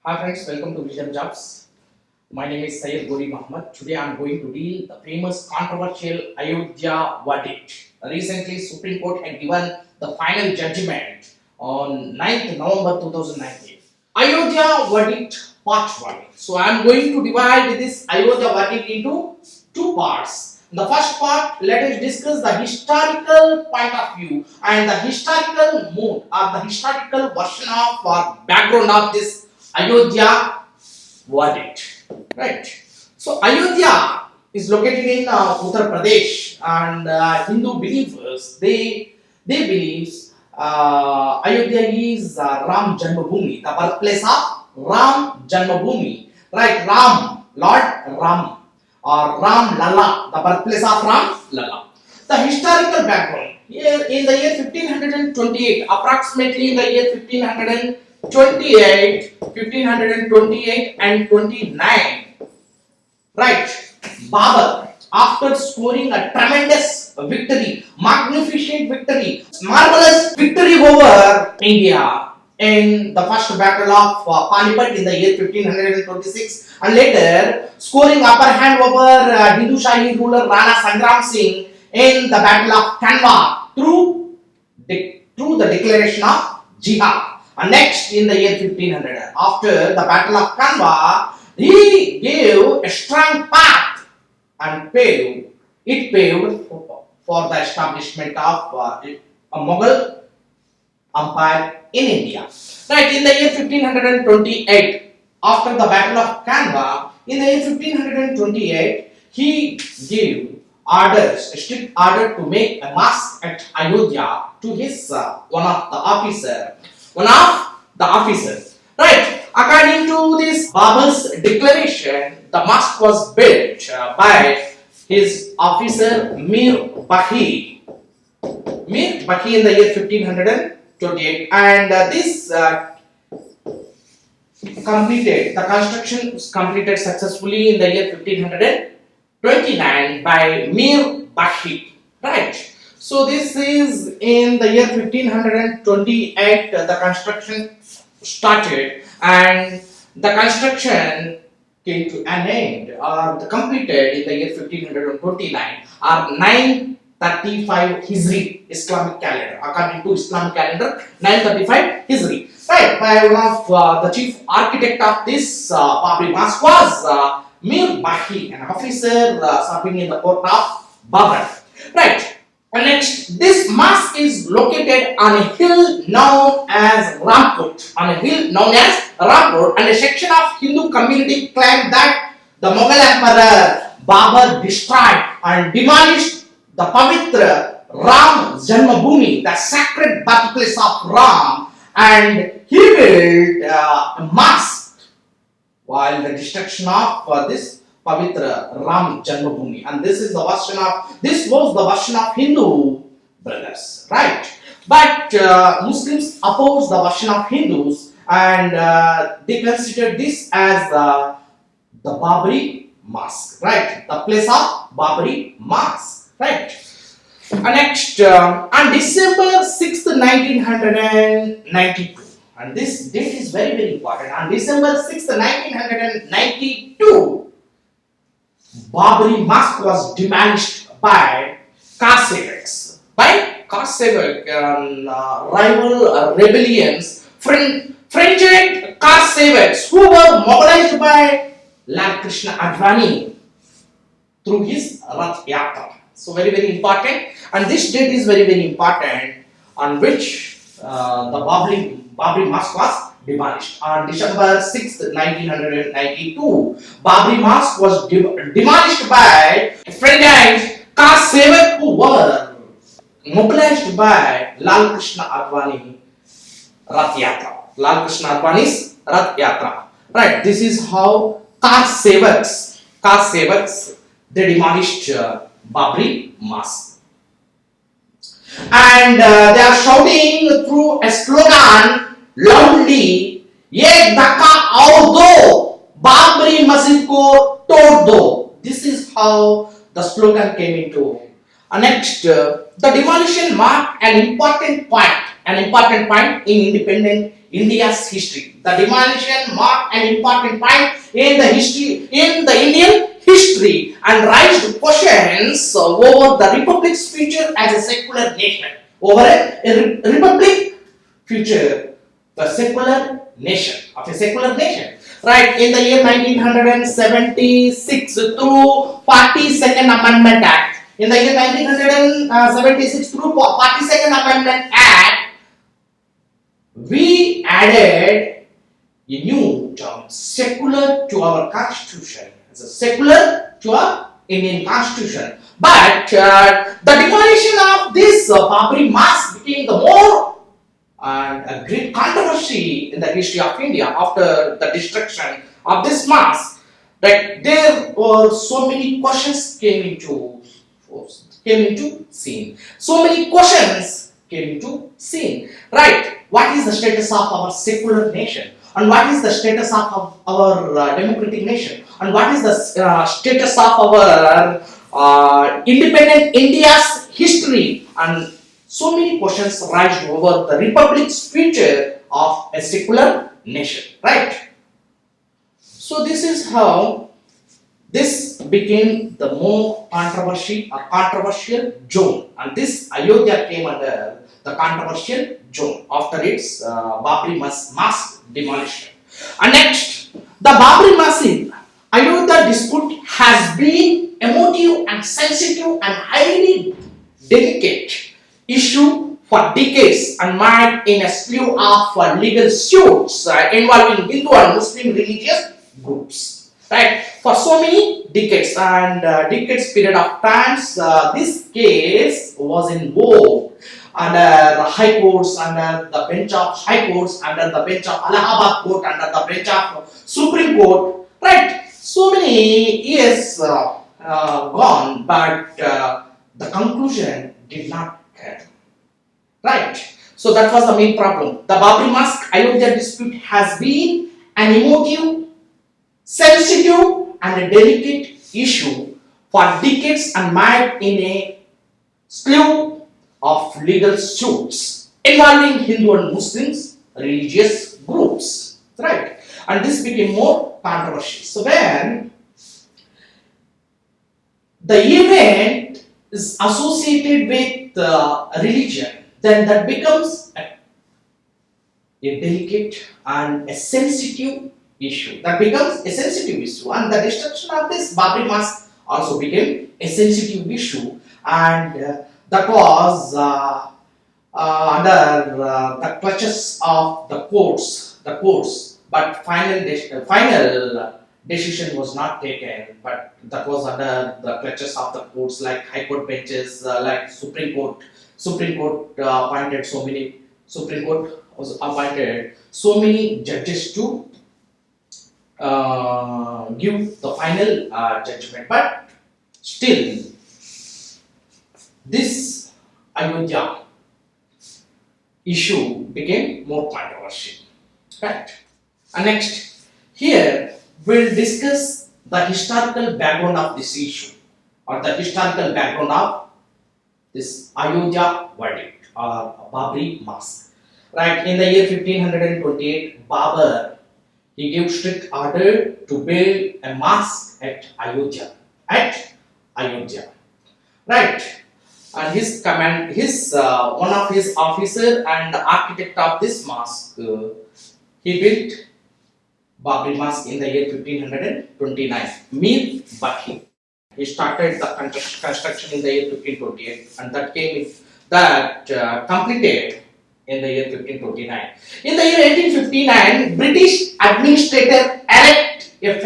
Hi friends, welcome to Vision Jobs. My name is Syed Gori Muhammad. Today I am going to deal the famous controversial Ayodhya Verdict. Recently, Supreme Court had given the final judgment on 9th November 2019. Ayodhya Verdict Part 1. So I am going to divide this Ayodhya Verdict into two parts. In the first part, let us discuss the historical point of view and the historical mood or the historical version of or background of this Ayodhya Verdict. Right. So Ayodhya is located in Uttar Pradesh, and Hindu believers they believe Ayodhya is Ram Janmabhoomi, the birthplace of Ram Janmabhoomi. Right, Ram, Lord Ram, or Ram Lalla, the birthplace of Ram Lalla. The historical background here in the year 1528, approximately in the year 1528 and 29. Right, Babur, after scoring a tremendous victory, magnificent victory, marvelous victory over India in the first battle of Panipat in the year 1526, and later scoring upper hand over Hindu Shahi ruler Rana Sangram Singh in the battle of Kanwa through the declaration of jihad. And next, in the year 1500, after the battle of Kanwa, he gave a strong path and paved for the establishment of a Mughal empire in India. Right, in the year 1528, after the battle of Kanwa, in the year 1528, he gave orders, a strict order to make a mosque at Ayodhya to his one of the officers. Right, according to this Babur's declaration, the mosque was built by his officer Mir Bakhi in the year 1528, and this the construction was completed successfully in the year 1529 by Mir Bakhi. Right. So this is in the year 1528 the construction started, and the construction came to an end or completed in the year 1529 or 935 Hijri Islamic calendar. According to Islamic calendar, 935 Hijri. Right, by one of the chief architect of this Babri Mosque was Mir Bakhi, an officer serving in the court of Babur. Right. And next, this mosque is located on a hill known as Rampur. And a section of Hindu community claimed that the Mughal Emperor Babur destroyed and demolished the Pavitra Ram Janmabhoomi, the sacred birthplace of Ram, and he built a mosque while the destruction of this Pavitra Ram Janmabhoomi, and this was the version of Hindu brothers, right? But Muslims opposed the version of Hindus, and they considered this as the Babri Mosque, right? The place of Babri Mosque, right? And next, on December 6th, 1992, and this date is very, very important. On December 6th, 1992, Babri Mosque was demolished by Kashevaks. Rival rebellions, fringent Kashevaks who were mobilized by Lal Krishna Advani through his Rath Yatra. So very, very important. And this date is very, very important, on which the Babri Mosque was demolished. On December 6th, 1992, Babri Mosque was demolished by French Kashevak who were mobilized by Lal Krishna Advani Rath Yatra. Lal Krishna Advani's Rath Yatra. Right, this is how Kashevaks they demolished Babri Mosque. And they are shouting through a slogan loudly, "Ek dhaka aur do, Babri Masjid ko tod do." This is how the slogan came into. Next, the demolition marked an important point in independent India's history. The demolition marked an important point in the history in the Indian history and raised questions over the republic's future as a secular nation. Over a republic future, the secular nation of a secular nation. Right, in the year 1976 through 42nd Amendment Act. In the year 1976 through 42nd Amendment Act, we added a new term, secular, to our constitution. It's a secular to our Indian constitution. But the demolition of this Babri Mosque became the more and a great controversy in the history of India after the destruction of this mosque. That there were so many questions came into scene. So many questions came into scene. Right? What is the status of our secular nation? And what is the status of our democratic nation? And what is the status of our independent India's history? And so many questions raised over the republic's future of a secular nation, right? So this is how this became the more controversial zone, and this Ayodhya came under the controversial zone after its Babri Mosque demolition. And next, the Babri Masjid Ayodhya dispute has been emotive and sensitive and highly delicate issue for decades and mired in a slew of legal suits involving Hindu and Muslim religious groups. Right? For so many decades and decades period of times, this case was in vogue under high courts, under the bench of high courts, under the bench of Allahabad court, under the bench of Supreme Court. Right? So many years gone, but the conclusion did not come. Right? So that was the main problem. The Babri Mosque Ayodhya dispute has been an emotive, sensitive and a delicate issue for decades and mired in a slew of legal suits involving Hindu and Muslims religious groups. Right? And this became more controversial. So when the event is associated with religion, then that becomes a delicate and a sensitive issue. That becomes a sensitive issue, and the destruction of this Babri Mosque also became a sensitive issue, and that was under the clutches of the courts. But final decision was not taken. But that was under the clutches of the courts, like high court benches, like Supreme Court. Supreme Court appointed so many. Supreme Court was appointed so many judges to give the final judgment. But still, this Ayodhya issue became more controversial. Right? And next, here we'll discuss the historical background of this issue, or the historical background of this Ayodhya Verdict or Babri Mosque. Right? In the year 1528, Babur, he gave strict order to build a mosque at Ayodhya. Right? And his one of his officer and architect of this mosque, he built Babri Mosque in the year 1529. Mir Bakhi. He started the construction in the year 1528, and that completed in the year 1529. In the year 1859, British administrator erected a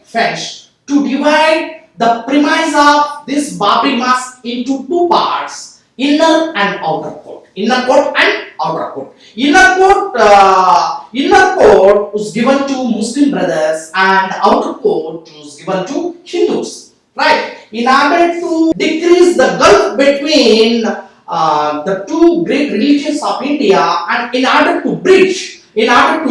fence to divide the premise of this Babri Mosque into two parts: inner and outer court. Inner court and outer court. Inner court was given to Muslim brothers, and outer court was given to Hindus. Right? In order to decrease the gulf between the two great religions of India, and in order to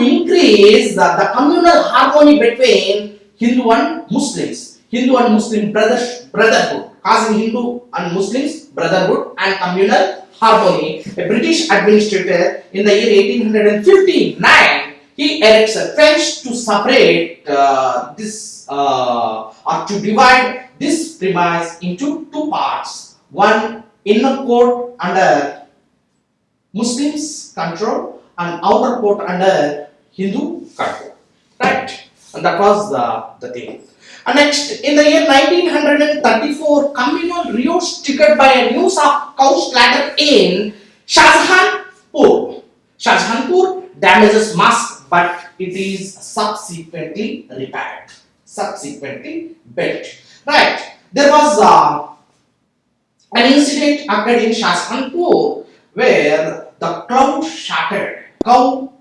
increase the communal harmony between Hindu and Muslim brotherhood, causing Hindu and Muslims brotherhood and communal Harmony, a British administrator, in the year 1859, he erects a fence to separate or to divide this premise into two parts. One inner court under Muslims control and outer court under Hindu control. Right? And that was the thing. And next, in the year 1934, communal riots triggered by a news of cow slaughter in Shahjahanpur. Shahjahanpur damages mosque, but it is subsequently repaired, subsequently built. Right? There was an incident occurred in Shahjahanpur where the crowd shattered. Cow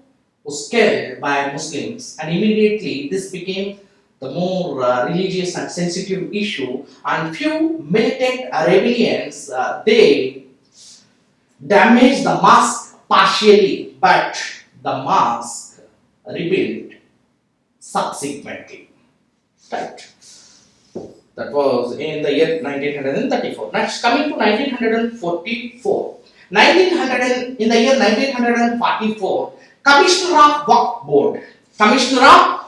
was killed by Muslims, and immediately this became the more religious and sensitive issue, and few militant rebellions they damaged the mosque partially, but the mosque rebuilt subsequently. Right. That was in the year 1934. Next, coming to 1944. In the year 1944, Commissioner of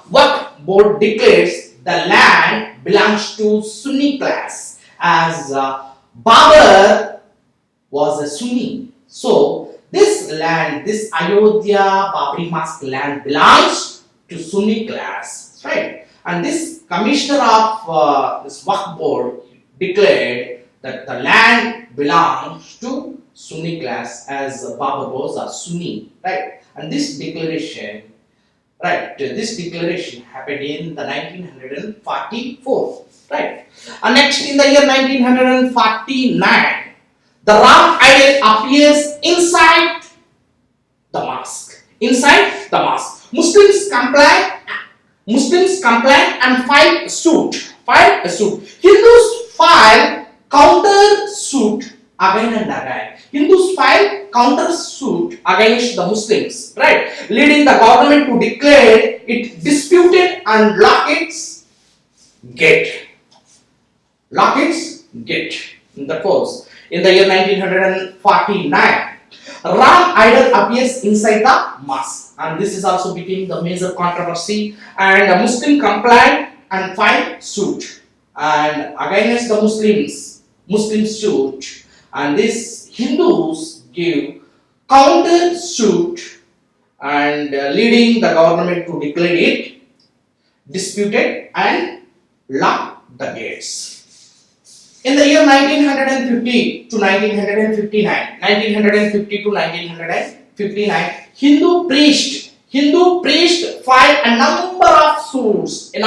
Waqf Board declares the land belongs to Sunni class, as Babur was a Sunni. So this land, this Ayodhya Babri Masjid land belongs to Sunni class, right? And this Commissioner of this Waqf Board declared that the land belongs to Sunni class, as Babur was a Sunni, right? And this declaration happened in the 1944, right? And next, in the year 1949, the Ram idol appears inside the mosque. Inside the mosque, Muslims complain and file suit. Hindus file counter suit again and again. Hindus file counter suit against the Muslims, right? Leading the government to declare it disputed and lock its gate. That was in the year 1949. Ram idol appears inside the mosque, and this is also became the major controversy. And a Muslim complained and filed suit, and against the Muslim suit, and this Hindus give counter suit, and leading the government to declare it disputed and lock the gates. In the year 1950 to 1959, Hindu priest filed a number of suits in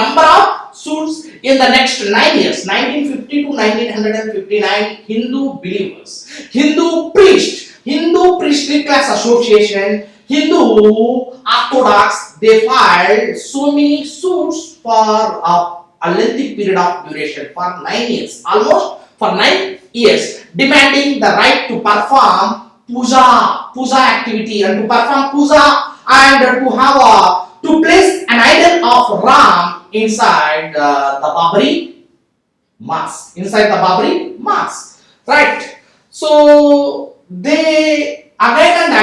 the next 9 years, 1950 to 1959. Hindu believers, Hindu priestly class association, Hindu Orthodox, they filed so many suits for a lengthy period of duration, for 9 years, almost for 9 years, demanding the right to perform puja activity, and to perform puja, and to place an idol of Ram inside the Babri Mosque. Right? So they again and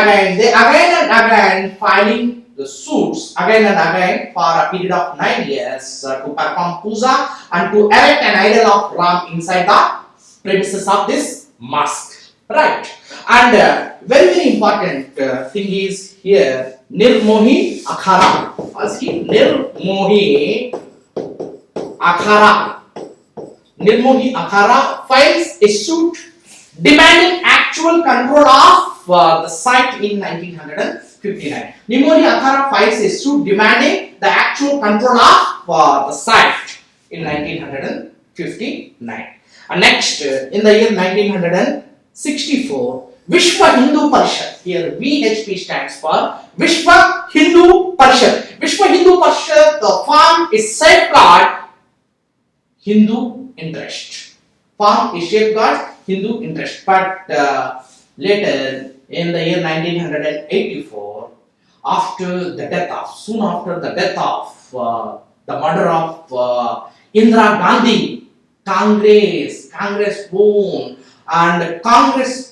again filing the suits again and again for a period of 9 years to perform puja and to erect an idol of Ram inside the premises of this mosque. Right? And very important thing is here, Nirmohi Akhara. Nirmohi Akhara files a suit demanding actual control of the site in 1959. Nirmohi Akhara files a suit demanding the actual control of the site in 1959. And next, in the year 1964, Vishwa Hindu Parishad, here VHP stands for Vishwa Hindu Parishad. Vishwa Hindu Parishad, the farm is safeguard Hindu interest. But later in the year 1984, soon after the death of the murder of Indira Gandhi, Congress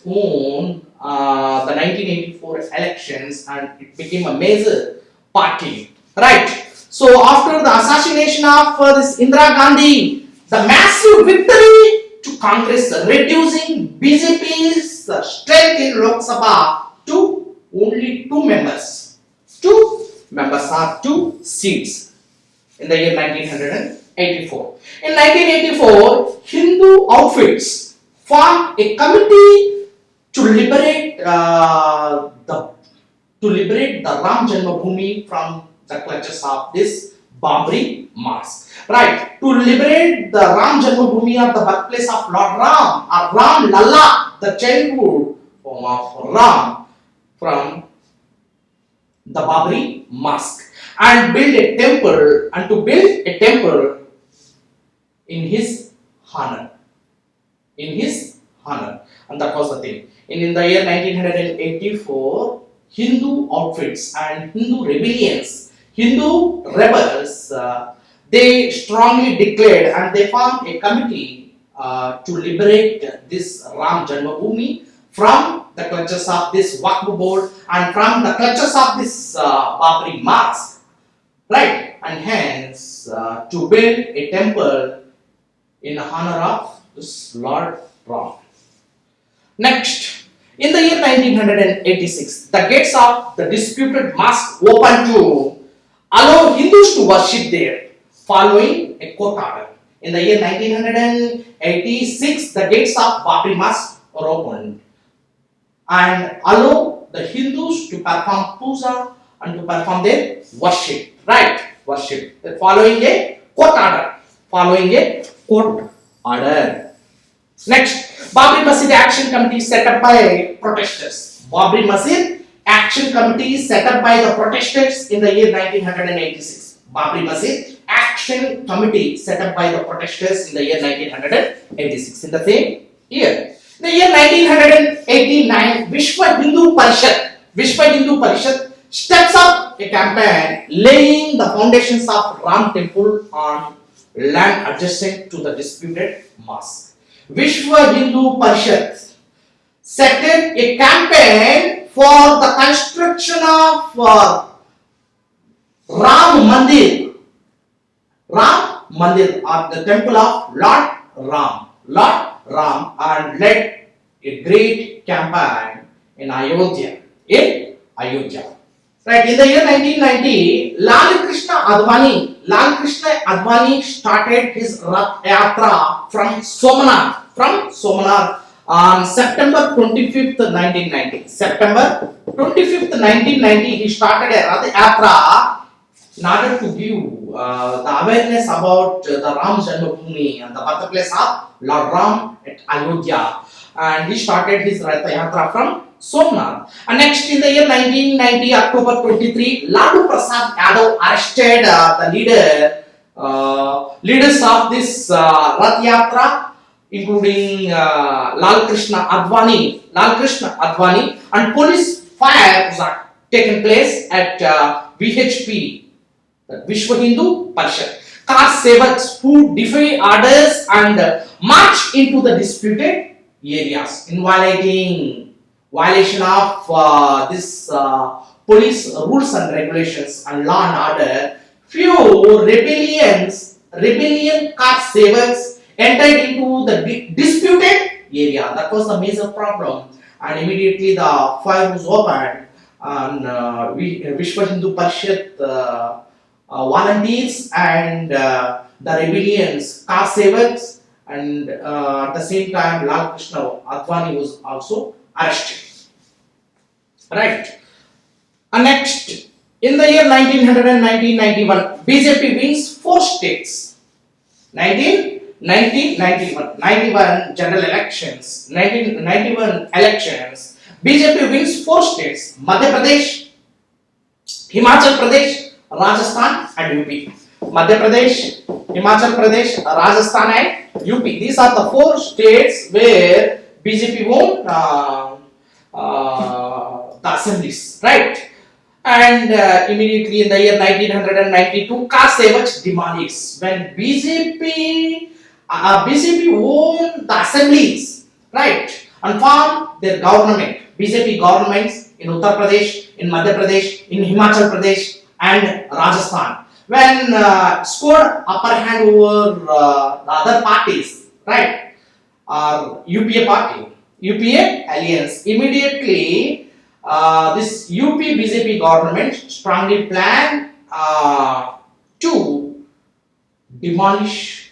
owned the 1984 elections and it became a major party, right? So after the assassination of this Indira Gandhi, the massive victory to Congress, reducing BJP's strength in Lok Sabha to only two members. Two members are two seats in the year 1984. In 1984, Hindu outfits formed a committee to liberate the Ram Janmabhoomi from the clutches of this Babri Mosque. Right, to liberate the Ram Janmabhoomi of the birthplace of Lord Ram or Ram Lalla, the childhood form of Ram, from the Babri Mosque, and build a temple in his honor. And that was the thing. In the year 1984, Hindu outfits and Hindu rebels, they strongly declared and they formed a committee to liberate this Ram Janmabhoomi from the clutches of this Waqf board and from the clutches of this Babri Mosque, right? And hence to build a temple in honor of this Lord Ram. Next, in the year 1986, the gates of the disputed mosque opened to allow Hindus to worship there, following a court order. In the year 1986, the gates of Babri Mosque were opened and allow the Hindus to perform puja and to perform their worship, right? Worship, following a court order. Next, Babri Masjid Action Committee set up by protesters. Babri Masjid Action Committee set up by the protesters in the year 1986. Babri Masjid Action Committee set up by the protesters in the year 1986. In the same year. In the year 1989, Vishwa Hindu Parishad steps up a campaign laying the foundations of Ram Temple on land adjacent to the disputed mosque. Vishwa Hindu Parishad set a campaign for the construction of Ram Mandir or the temple of Lord Ram, and led a great campaign in Ayodhya. Right, in the year 1990, Lal Krishna Advani started his Rath Yatra from Somanath on September 25th, 1990. September 25th, 1990, he started a Rath Yatra in order to give the awareness about the Ram Janmabhoomi and the birthplace of Lord Ram at Ayodhya. And he started his Rath Yatra from Somnath. And next, in the year 1990, October 23, Ladu Prasad Yadav arrested the leaders of this Rath Yatra, including Lal Krishna Advani, and police fire was taken place at VHP, Vishwa Hindu Parishad. Caste sevaks who defy orders and march into the disputed areas in violation of this police rules and regulations and law and order. Few rebellion caste sevaks entered into the disputed area. That was the major problem, and immediately the fire was opened, and Vishwa Hindu Parishad volunteers and the rebellions caste sevaks, and at the same time Lal Krishna Advani was also arrested. Right. And next, in the year 1991, BJP wins 4 states. 91 general elections, 1991 elections, BJP wins 4 states: Madhya Pradesh, Himachal Pradesh, Rajasthan and UP. Madhya Pradesh, Himachal Pradesh, Rajasthan and UP. These are the 4 states where BJP won the assemblies, right? And immediately in the year 1992, caste sevaks demolished when BJP won the assemblies, right? and form their government, BJP governments in Uttar Pradesh, in Madhya Pradesh, in Himachal Pradesh and Rajasthan. When scored upper hand over the other parties, right, or UPA party, UPA alliance, immediately this UP BJP government strongly planned to demolish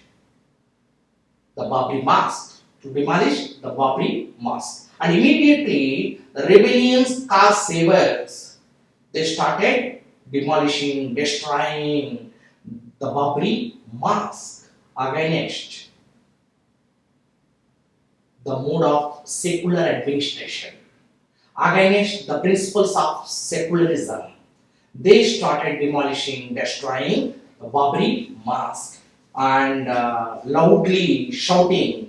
the Babri Mosque, and immediately the rebellions caste savers, they started demolishing, destroying the Babri Mosque against the mode of secular administration, against the principles of secularism. They started demolishing, destroying the Babri Mosque and loudly shouting,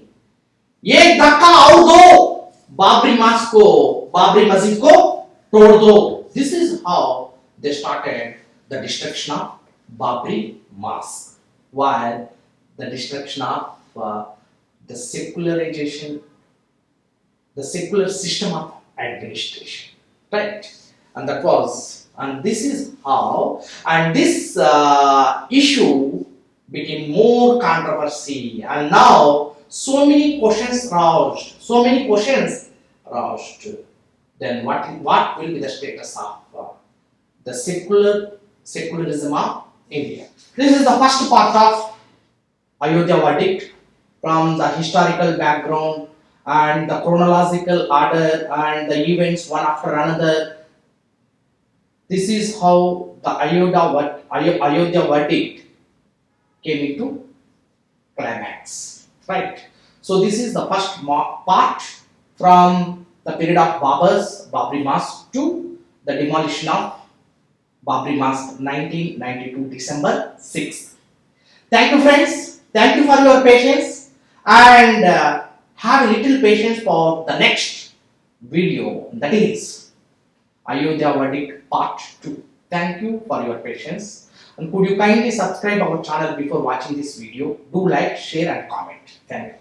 "एक धक्का और दो, Babri Mosque को, Babri Masjid को तोड़ दो." This is how they started the destruction of Babri Mosque, while the destruction of the secularization, the secular system of administration, right? And that was, and this is how, and this issue became more controversy, and now so many questions roused. Then what will be the status of the secularism of India? This is the first part of Ayodhya Verdict, from the historical background and the chronological order and the events one after another. This is how the Ayodhya Verdict came into climax, right? So this is the first part, from the period of Babri Mosque to the demolition of Babri Mosque, 1992 December 6th. Thank you, friends. Thank you for your patience, and have a little patience for the next video, that is Ayodhya Verdict Part 2. Thank you for your patience, and could you kindly subscribe our channel before watching this video? Do like, share and comment. Thank you.